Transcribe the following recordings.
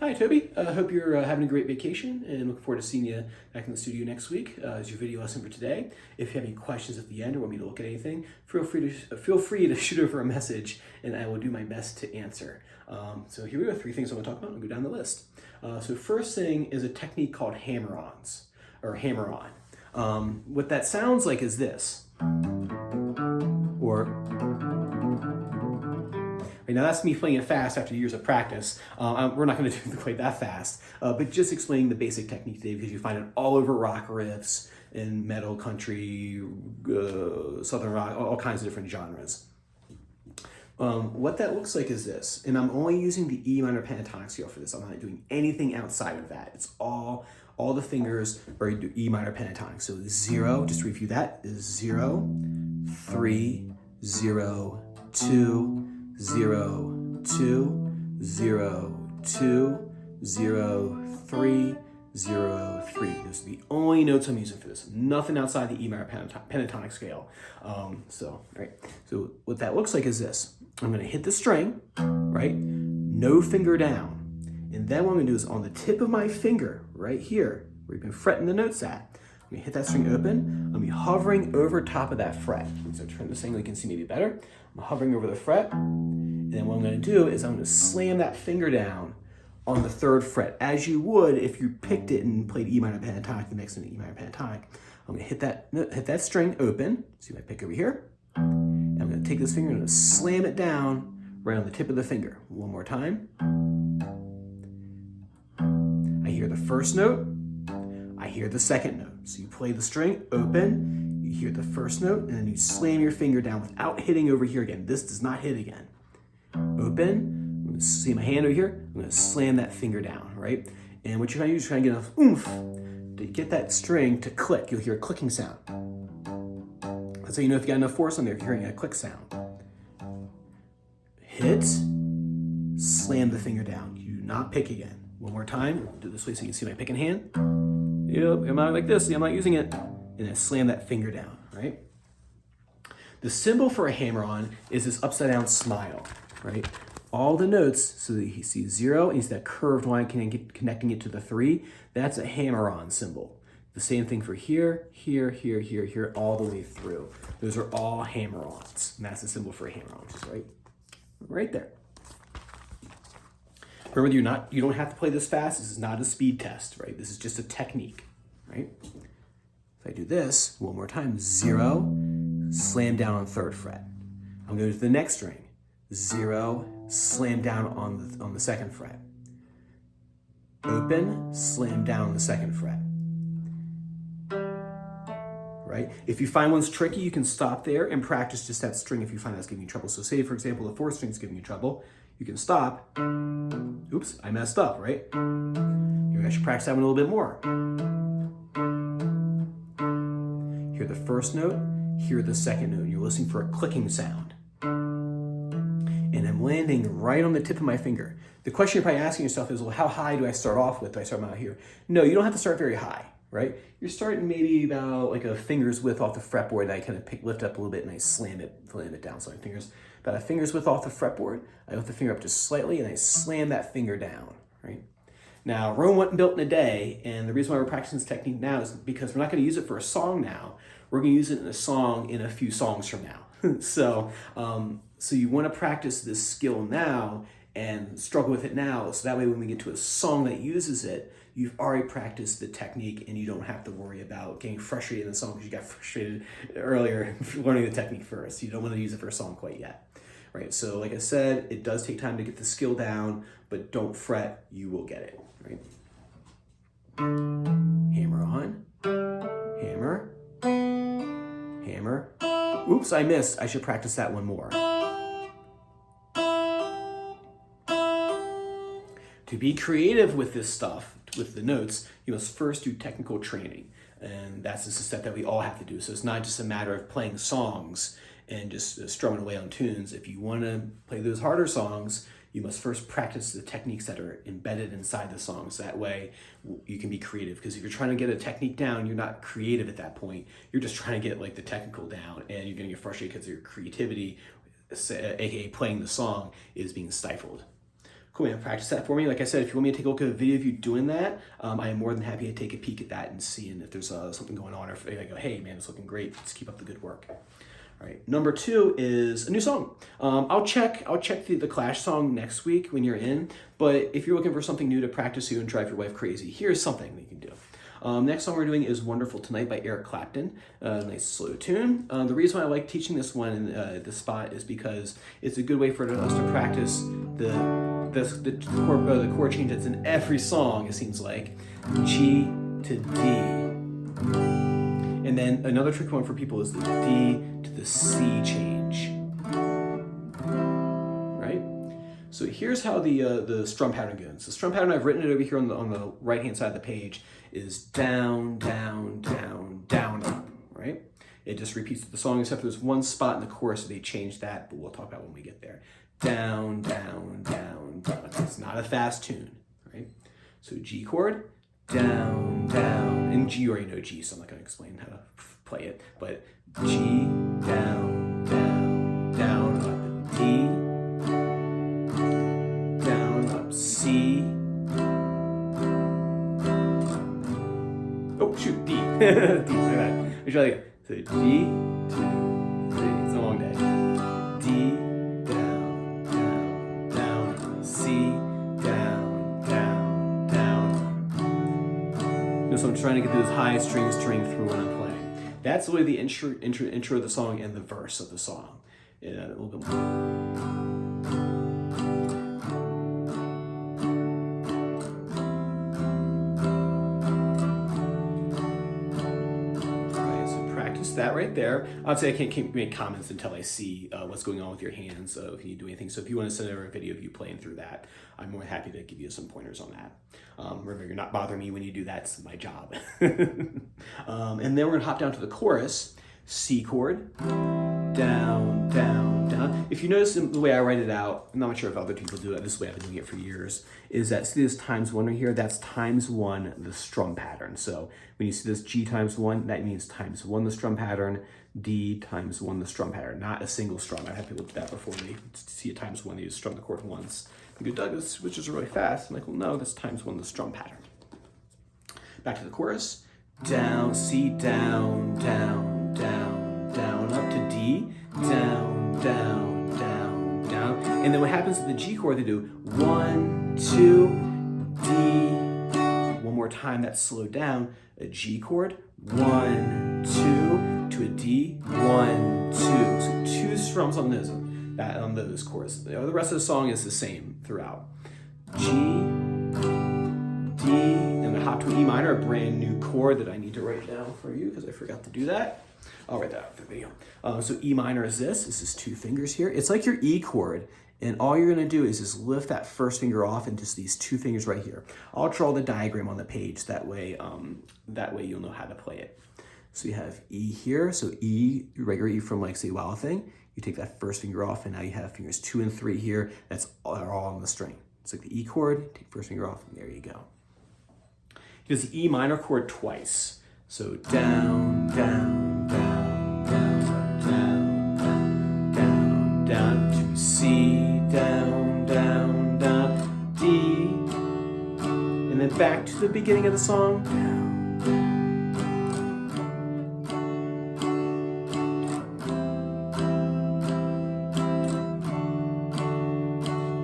Hi, Toby. Hope you're having a great vacation and looking forward to seeing you back in the studio next week as your video lesson for today. If you have any questions at the end or want me to look at anything, feel free to shoot over a message and I will do my best to answer. So here we go, 3 things I want to talk about. I'll go down the list. So first thing is a technique called hammer-ons or hammer-on. What that sounds like is this, or right, now that's me playing it fast after years of practice. We're not going to do it quite that fast, but just explaining the basic technique today because you find it all over rock riffs in metal, country, southern rock, all kinds of different genres. What that looks like is this, and I'm only using the E minor pentatonic scale for this. I'm not doing anything outside of that. It's all the fingers are E minor pentatonic. So 0, just to review that, is 0, 3, 0, 2, 0, 2, 0, 2, 0, 3, 0, 3. Those are the only notes I'm using for this. Nothing outside the E minor pentatonic scale. So what that looks like is this. I'm going to hit the string, right? No finger down. And then what I'm going to do is on the tip of my finger, right here, where you've been fretting the notes at, I'm going to hit that string open. I'm going to be hovering over top of that fret. So turn this thing so you can see maybe better. I'm hovering over the fret. And then what I'm going to do is I'm going to slam that finger down on the 3rd fret, as you would if you picked it and played E minor pentatonic, the next one E minor pentatonic. I'm going to hit that string open. See my pick over here. And I'm going to take this finger and I'm going to slam it down right on the tip of the finger. One more time. I hear the first note. I hear the second note. So you play the string open, you hear the first note, and then you slam your finger down without hitting over here again. This does not hit again. Open, I'm going to see my hand over here, I'm going to slam that finger down, right? And what you're going to do is try to get enough oomph to get that string to click. You'll hear a clicking sound. That's how you know if you got enough force on there, if you're hearing a click sound. Hit, slam the finger down. You do not pick again. One more time, do this way so you can see my picking hand. Yep, I'm not like this, see, I'm not using it. And then slam that finger down, right? The symbol for a hammer-on is this upside down smile, right? All the notes, so that you see 0 and you see that curved line connecting it to the 3, that's a hammer-on symbol. The same thing for here, here, here, here, here, all the way through. Those are all hammer-ons, and that's the symbol for a hammer-on, just right there. Remember, you don't have to play this fast. This is not a speed test, right? This is just a technique, right? If I do this one more time, 0, slam down on 3rd fret. I'm going to the next string, 0, slam down on the 2nd fret. Open, slam down on the 2nd fret. Right? If you find one's tricky, you can stop there and practice just that string if you find that's giving you trouble. So say, for example, the 4th string is giving you trouble, you can stop. Oops, I messed up, right? Maybe I should practice that one a little bit more. Hear the first note, hear the second note. You're listening for a clicking sound. And I'm landing right on the tip of my finger. The question you're probably asking yourself is, well, how high do I start off with? Do I start out here? No, you don't have to start very high, right? You're starting maybe about like a finger's width off the fretboard that I kind of lift up a little bit and I slam it down. So my fingers, about a finger's width off the fretboard. I lift the finger up just slightly and I slam that finger down, right? Now, Rome wasn't built in a day, and the reason why we're practicing this technique now is because we're not going to use it for a song now. We're going to use it in a song in a few songs from now. So you want to practice this skill now and struggle with it now, so that way when we get to a song that uses it, you've already practiced the technique and you don't have to worry about getting frustrated in the song because you got frustrated earlier learning the technique first. You don't want to use it for a song quite yet. Right, so like I said, it does take time to get the skill down, but don't fret, you will get it, right? Hammer on, hammer, hammer. Oops, I missed. I should practice that one more. To be creative with this stuff, with the notes, you must first do technical training. And that's just a step that we all have to do. So it's not just a matter of playing songs and just strumming away on tunes. If you want to play those harder songs, you must first practice the techniques that are embedded inside the songs. That way you can be creative. Because if you're trying to get a technique down, you're not creative at that point. You're just trying to get like the technical down, and you're going to get frustrated because your creativity, aka playing the song, is being stifled. Cool, man. Practice that for me. Like I said, if you want me to take a look at a video of you doing that, I am more than happy to take a peek at that and seeing if there's something going on, or if I go, hey, man, it's looking great. Let's keep up the good work. All right. Number 2 is a new song. I'll check the Clash song next week when you're in. But if you're looking for something new to practice to and drive your wife crazy, here's something you can do. Next song we're doing is Wonderful Tonight by Eric Clapton. Nice slow tune. The reason why I like teaching this one in this spot is because it's a good way for us to practice the chord change that's in every song, it seems like. G to D. And then another tricky one for people is the D to the C change. Right? So here's how the strum pattern goes. The strum pattern, I've written it over here on the right-hand side of the page, is down, down, down, down, up, right? It just repeats the song, except there's one spot in the chorus where they change that, but we'll talk about when we get there. Down, down, down, down. It's not a fast tune, right? So G chord, down, down, and G, you already know G, so I'm not going to explain how to play it, but G, down, down, down, up, D, down, up, C, oh shoot, D, D, look at that, let me try that again. So G, 2, 3, it's a long day, D, down, down, down, C, down, down, down. So I'm trying to get those high strings string through when I'm playing. That's really the intro of the song and the verse of the song. A little bit more. Alright, so practice that right there. Obviously, I can't make comments until I see what's going on with your hands, if you do anything. So if you want to send over a video of you playing through that, I'm more happy to give you some pointers on that. Remember, you're not bothering me when you do that. It's my job. And then we're going to hop down to the chorus. C chord, down, down, down. If you notice the way I write it out, I'm not sure if other people do it, this is the way I've been doing it for years, is that, see this ×1 right here? That's ×1 the strum pattern. So when you see this G ×1, that means ×1 the strum pattern, D ×1 the strum pattern, not a single strum. I've had people do that before. They see a ×1, they just strum the chord once. You go, Doug, this switches really fast. I'm like, well, no, that's ×1 the strum pattern. Back to the chorus. Down, C, down, down, down, down, up to D, down, down, down, down. And then what happens to the G chord, they do 1, 2, D. One more time, that's slowed down. A G chord, 1, 2, to a D, 1, 2. So 2 strums on those chords. The rest of the song is the same throughout. G, D, and I hop to an E minor, a brand new chord that I need to write down for you because I forgot to do that. I'll write that out for the video. So E minor is this. This is 2 fingers here. It's like your E chord, and all you're gonna do is just lift that first finger off and just these 2 fingers right here. I'll draw the diagram on the page. That way you'll know how to play it. So you have E here. So E, your regular E from like say Wild Thing. You take that first finger off, and now you have fingers 2 and 3 here. That's all on the string. It's like the E chord. Take first finger off, and there you go. He does the E minor chord twice. So down, down, down, down, down, down, down, to C, down, down, down, D, and then back to the beginning of the song, down.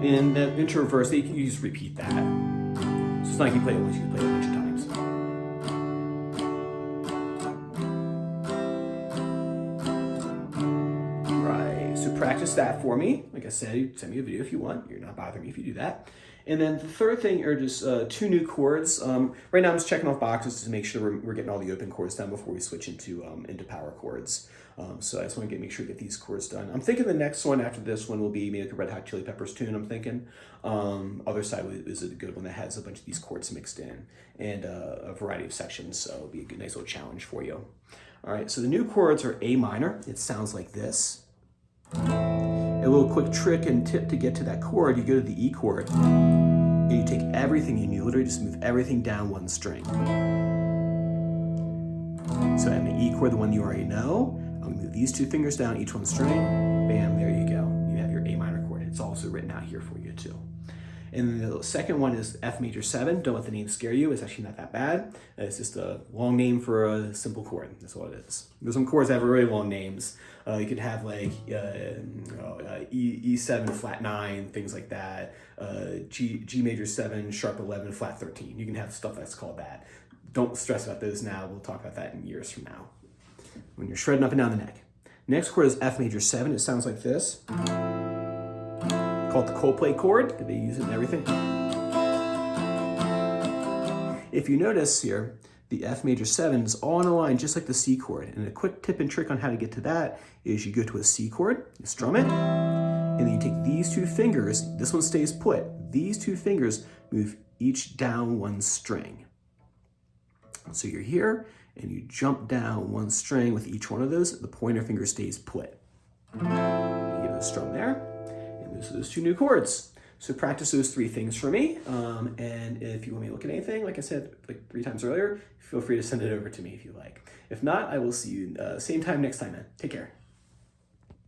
And the intro verse, you just repeat that. So it's not like you play it once, you can play it a bunch of times. Practice that for me. Like I said, send me a video if you want. You're not bothering me if you do that. And then the third thing are just 2 new chords. Right now I'm just checking off boxes to make sure we're getting all the open chords done before we switch into power chords. So I just want to make sure to get these chords done. I'm thinking the next one after this one will be maybe like a Red Hot Chili Peppers tune, I'm thinking. Other side is a good one that has a bunch of these chords mixed in and a variety of sections, so it'll be a good, nice little challenge for you. All right, so the new chords are A minor. It sounds like this. A little quick trick and tip to get to that chord, you go to the E chord and you take everything and you literally just move everything down 1 string. So I'm the E chord, the one you already know. I'm gonna move these 2 fingers down, each 1 string. Bam, there you go. You have your A minor chord. It's also written out here for you too. And the second one is F major 7. Don't let the name scare you. It's actually not that bad. It's just a long name for a simple chord. That's all it is. There's some chords that have really long names. You could have like E7 flat 9, things like that. G major 7 sharp 11 flat 13. You can have stuff that's called that. Don't stress about those now. We'll talk about that in years from now when you're shredding up and down the neck. Next chord is F major 7. It sounds like this. Called the Coldplay chord. They use it in everything. If you notice here, the F major 7 is all in a line just like the C chord. And a quick tip and trick on how to get to that is you go to a C chord, you strum it, and then you take these two fingers, this one stays put. These two fingers move each down one string. So you're here, and you jump down one string with each one of those, the pointer finger stays put. You get a strum there, and those are those two new chords. So practice those 3 things for me, and if you want me to look at anything, like I said like 3 times earlier, feel free to send it over to me if you like. If not, I will see you same time next time, man. Take care.